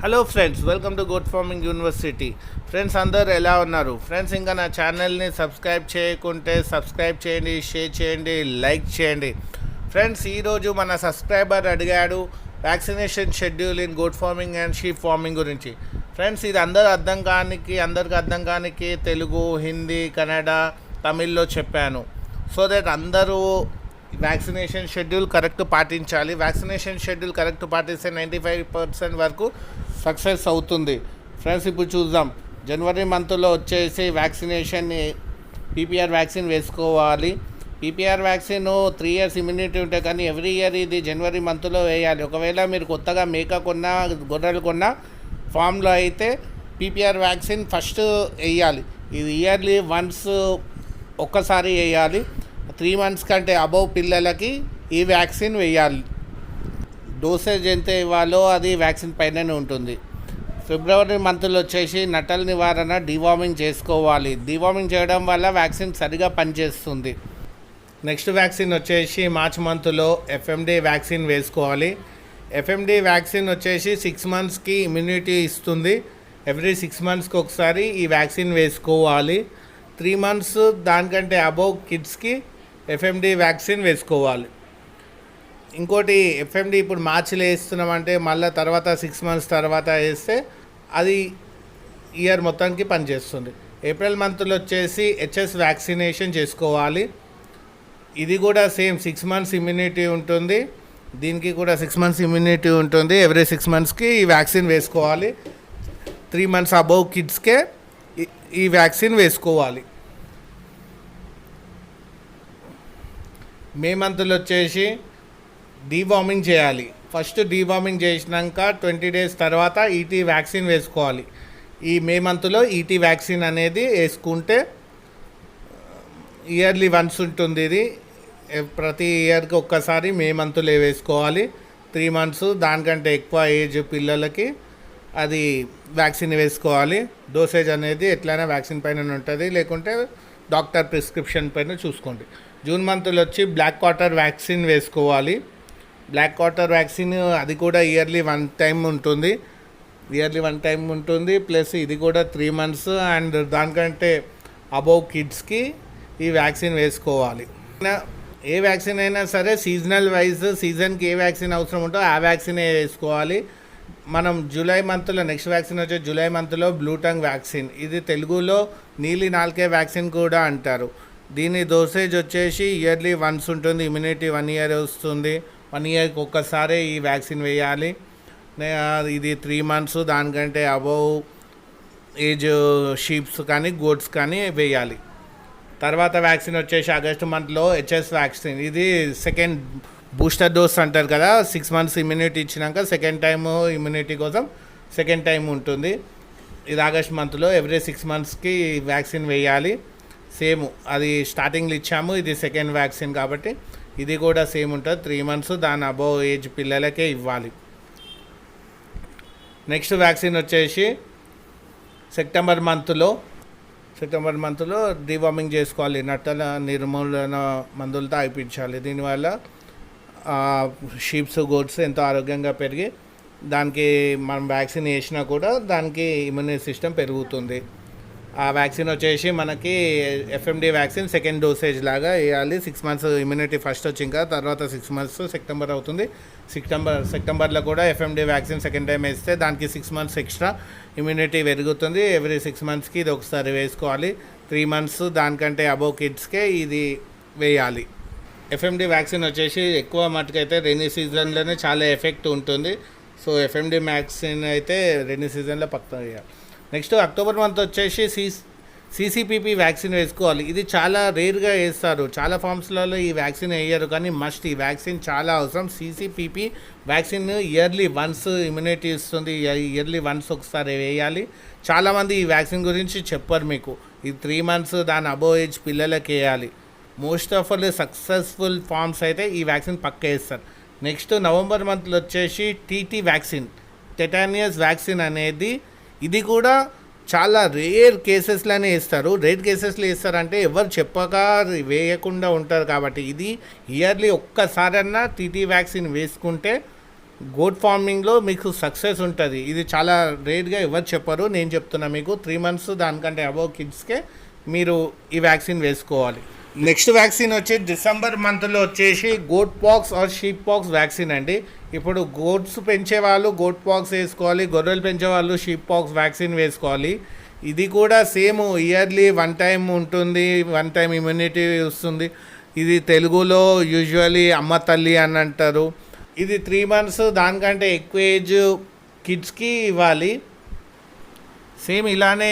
Hello friends, welcome to good farming university. Friends అందరు ఎలా ఉన్నారు? ఫ్రెండ్స్ ఇంకా నా ఛానల్ని సబ్స్క్రైబ్ చేయకుంటే సబ్స్క్రైబ్ చేయండి, షేర్ చేయండి, లైక్ చేయండి. ఫ్రెండ్స్ ఈరోజు మన సబ్స్క్రైబర్ అడిగాడు vaccination schedule in good farming and sheep farming గురించి. ఫ్రెండ్స్ ఇది అందరికి అర్థం కానికి తెలుగు, హిందీ, కన్నడ, తమిళ్లో చెప్పాను. సో దట్ అందరూ వ్యాక్సినేషన్ షెడ్యూల్ కరెక్ట్ పాటించాలి. వ్యాక్సినేషన్ షెడ్యూల్ కరెక్ట్ పాటిస్తే 95% వరకు సక్సెస్ అవుతుంది. ఫ్రెండ్స్ ఇప్పుడు చూద్దాం. జనవరి మంత్లో వచ్చేసి వ్యాక్సినేషన్ పీపీఆర్ వ్యాక్సిన్ వేసుకోవాలి. పీపీఆర్ వ్యాక్సిన్ 3 years ఇమ్యూనిటీ ఉంటాయి, కానీ ఎవ్రీ ఇయర్ ఇది జనవరి మంత్లో వేయాలి. ఒకవేళ మీరు కొత్తగా మేక కొన్నా, గొర్రెలు కొన్నా ఫామ్లో అయితే పీపీఆర్ వ్యాక్సిన్ ఫస్ట్ వేయాలి. ఇది ఇయర్లీ వన్స్ ఒక్కసారి వేయాలి. 3 months కంటే అబవ్ పిల్లలకి ఈ వ్యాక్సిన్ వేయాలి. డోసేజ్ ఎంత ఇవ్వాలో అది వ్యాక్సిన్ పైననే ఉంటుంది. ఫిబ్రవరి మంత్లో వచ్చేసి నట్టల నివారణ డివార్మింగ్ చేసుకోవాలి. డివార్మింగ్ చేయడం వల్ల వ్యాక్సిన్ సరిగా పనిచేస్తుంది. నెక్స్ట్ వ్యాక్సిన్ వచ్చేసి మార్చ్ మంత్లో ఎఫ్ఎండి వ్యాక్సిన్ వేసుకోవాలి. ఎఫ్ఎండి వ్యాక్సిన్ వచ్చేసి 6 monthsకి ఇమ్యూనిటీ ఇస్తుంది. ఎవ్రీ 6 monthsకి ఒకసారి ఈ వ్యాక్సిన్ వేసుకోవాలి. 3 months దానికంటే అబవ్ కిడ్స్కి ఎఫ్ఎండి వ్యాక్సిన్ వేసుకోవాలి. ఇంకోటి, ఎఫ్ఎండి ఇప్పుడు మార్చిలో వేస్తున్నామంటే మళ్ళీ తర్వాత 6 months తర్వాత వేస్తే అది ఇయర్ మొత్తానికి పనిచేస్తుంది. ఏప్రిల్ మంత్లో వచ్చేసి హెచ్ఎస్ వ్యాక్సినేషన్ చేసుకోవాలి. ఇది కూడా సేమ్ 6 months ఇమ్యూనిటీ ఉంటుంది. దీనికి కూడా 6 months ఇమ్యూనిటీ ఉంటుంది. ఎవ్రీ 6 monthsకి ఈ వ్యాక్సిన్ వేసుకోవాలి. 3 months అబవ్ కిడ్స్కే ఈ వ్యాక్సిన్ వేసుకోవాలి. మే మంత్లో వచ్చేసి డీవార్మింగ్ చేయాలి. ఫస్ట్ డీవార్మింగ్ చేసినాక 20 days తర్వాత ఈటీ వ్యాక్సిన్ వేసుకోవాలి. ఈ మే మంత్లో ఈటీ వ్యాక్సిన్ అనేది వేసుకుంటే ఇయర్లీ వన్స్ ఉంటుంది. ఇది ప్రతి ఇయర్కి ఒక్కసారి మే మంత్లో వేసుకోవాలి. 3 months దానికంటే ఎక్కువ ఏజ్ పిల్లలకి అది వ్యాక్సిన్ వేసుకోవాలి. డోసేజ్ అనేది ఎట్లయినా వ్యాక్సిన్ పైన ఉంటుంది, లేకుంటే డాక్టర్ ప్రిస్క్రిప్షన్ పైన చూసుకోండి. జూన్ మంత్లో వచ్చి బ్లాక్ క్వార్టర్ వ్యాక్సిన్ వేసుకోవాలి. బ్లాక్ క్వార్టర్ వ్యాక్సిన్ అది కూడా ఇయర్లీ వన్ టైం ఉంటుంది. ప్లస్ ఇది కూడా 3 months అండ్ దానికంటే అబౌవ్ కిడ్స్కి ఈ వ్యాక్సిన్ వేసుకోవాలి. ఏ వ్యాక్సిన్ అయినా సరే సీజనల్ వైజ్ సీజన్కి ఏ వ్యాక్సిన్ అవసరం ఉంటుందో ఆ వ్యాక్సినే వేసుకోవాలి. మనం జూలై మంత్లో నెక్స్ట్ వ్యాక్సిన్ వచ్చే జూలై మంత్లో బ్లూ టంగ్ వ్యాక్సిన్, ఇది తెలుగులో నీలి నాలుకే వ్యాక్సిన్ కూడా అంటారు. దీని డోసేజ్ వచ్చేసి ఇయర్లీ వన్స్ ఉంటుంది. ఇమ్యూనిటీ 1 year వస్తుంది. 1 yearకి ఒక్కసారి ఈ వ్యాక్సిన్ వేయాలి. ఇది 3 months దానికంటే అబౌవ్ ఏజ్ షీప్స్ కానీ గోట్స్ కానీ వేయాలి. తర్వాత వ్యాక్సిన్ వచ్చేసి ఆగస్టు మంత్లో హెచ్ఎస్ వ్యాక్సిన్, ఇది సెకండ్ బూస్టర్ డోస్ అంటారు కదా. 6 months ఇమ్యూనిటీ ఇచ్చినాక సెకండ్ టైం ఇమ్యూనిటీ కోసం సెకండ్ టైం ఉంటుంది. ఇది ఆగస్ట్ మంత్లో ఎవ్రీ 6 monthsకి వ్యాక్సిన్ వేయాలి. సేమ్ అది స్టార్టింగ్లో ఇచ్చాము, ఇది సెకండ్ వ్యాక్సిన్ కాబట్టి ఇది కూడా సేమ్ ఉంటుంది. 3 months దాని అబోవ్ ఏజ్ పిల్లలకే ఇవ్వాలి. నెక్స్ట్ వ్యాక్సిన్ వచ్చేసి సెప్టెంబర్ మంత్లో డివార్మింగ్ చేసుకోవాలి. నట్టల నిర్మూలన మందులతో అయిపించాలి. దీనివల్ల షీప్స్, గోట్స్ ఎంతో ఆరోగ్యంగా పెరిగి దానికి మనం వ్యాక్సిన్ వేసినా కూడా దానికి ఇమ్యూనిటీ సిస్టమ్ పెరుగుతుంది. ఆ వ్యాక్సిన్ వచ్చేసి మనకి ఎఫ్ఎండి వ్యాక్సిన్ సెకండ్ డోసేజ్ లాగా వేయాలి. 6 months ఇమ్యూనిటీ ఫస్ట్ వచ్చి ఇంకా తర్వాత 6 months సెప్టెంబర్ అవుతుంది. సెప్టెంబర్లో కూడా ఎఫ్ఎండి వ్యాక్సిన్ సెకండ్ టైం వేస్తే దానికి 6 months ఎక్స్ట్రా ఇమ్యూనిటీ పెరుగుతుంది. ఎవ్రీ 6 monthsకి ఇది ఒకసారి వేసుకోవాలి. 3 months దానికంటే అబోవ్ కిడ్స్కే ఇది వేయాలి. ఎఫ్ఎండి వ్యాక్సిన్ వచ్చేసి ఎక్కువ మటుకైతే రైనీ సీజన్లోనే చాలా ఎఫెక్ట్ ఉంటుంది. సో ఎఫ్ఎండి వ్యాక్సిన్ అయితే రైనీ సీజన్లో పక్కా వేయాలి. నెక్స్ట్ అక్టోబర్ మంత్ వచ్చేసి సిసిపిపి వ్యాక్సిన్ వేసుకోవాలి. ఇది చాలా రేర్గా వేస్తారు, చాలా ఫామ్స్లలో ఈ వ్యాక్సిన్ వేయరు, కానీ మస్ట్ ఈ వ్యాక్సిన్ చాలా అవసరం. సిసిపిపి వ్యాక్సిన్ ఇయర్లీ వన్స్ ఇమ్యూనిటీ ఇస్తుంది. ఇయర్లీ వన్స్ ఒకసారి వేయాలి. చాలామంది ఈ వ్యాక్సిన్ గురించి చెప్పరు మీకు. ఈ 3 months దాని అబోవ్ ఏజ్ పిల్లలకి వేయాలి. Most of all successful forms అయితే ఈ వ్యాక్సిన్ పక్క వేస్తారు. నెక్స్ట్ నవంబర్ మంత్లో వచ్చేసి టీటీ వ్యాక్సిన్, టెటానియస్ వ్యాక్సిన్ అనేది ఇది కూడా చాలా రేర్ కేసెస్లోనే వేస్తారు. రేర్ కేసెస్లో వేస్తారంటే ఎవరు చెప్పక వేయకుండా ఉంటారు కాబట్టి ఇది ఇయర్లీ ఒక్కసారన్నా టీటీ వ్యాక్సిన్ వేసుకుంటే గోట్ ఫార్మింగ్లో మీకు సక్సెస్ ఉంటుంది. ఇది చాలా రేట్గా ఎవరు చెప్పరు, నేను చెప్తున్నా మీకు. 3 months దానికంటే అబవ్ కిడ్స్కే మీరు ఈ వ్యాక్సిన్ వేసుకోవాలి. నెక్స్ట్ వ్యాక్సిన్ వచ్చి డిసెంబర్ మంత్లో వచ్చేసి goat pox or sheep pox vaccine అండి. ఇప్పుడు గోట్స్ పెంచే వాళ్ళు గోట్ పాక్స్ వేసుకోవాలి, గొర్రెలు పెంచే వాళ్ళు షీప్ పాక్స్ వ్యాక్సిన్ వేసుకోవాలి. ఇది కూడా సేమ్ ఇయర్లీ 1 time ఉంటుంది, 1 time ఇమ్యూనిటీ వస్తుంది. ఇది తెలుగులో యూజువలీ అమ్మ తల్లి అని అంటారు. ఇది 3 months దానికంటే ఎక్కువ ఏజ్ కిడ్స్కి ఇవ్వాలి. సేమ్ ఇలానే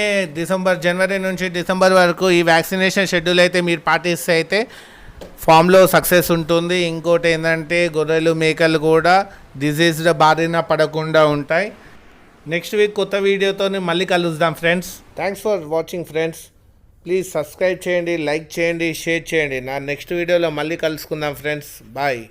జనవరి నుంచి డిసెంబర్ వరకు ఈ వ్యాక్సినేషన్ షెడ్యూల్ అయితే మీరు పాటిస్తే అయితే ఫామ్లో సక్సెస్ ఉంటుంది. ఇంకోటి ఏంటంటే గొర్రెలు మేకలు కూడా డిజీజ్డ్ బారిన పడకుండా ఉంటాయి. నెక్స్ట్ వీక్ కొత్త వీడియోతో మళ్ళీ కలుద్దాం friends. Thanks for watching friends. Please subscribe చేయండి, లైక్ చేయండి, షేర్ చేయండి. నా నెక్స్ట్ వీడియోలో మళ్ళీ కలుసుకుందాం ఫ్రెండ్స్. బాయ్.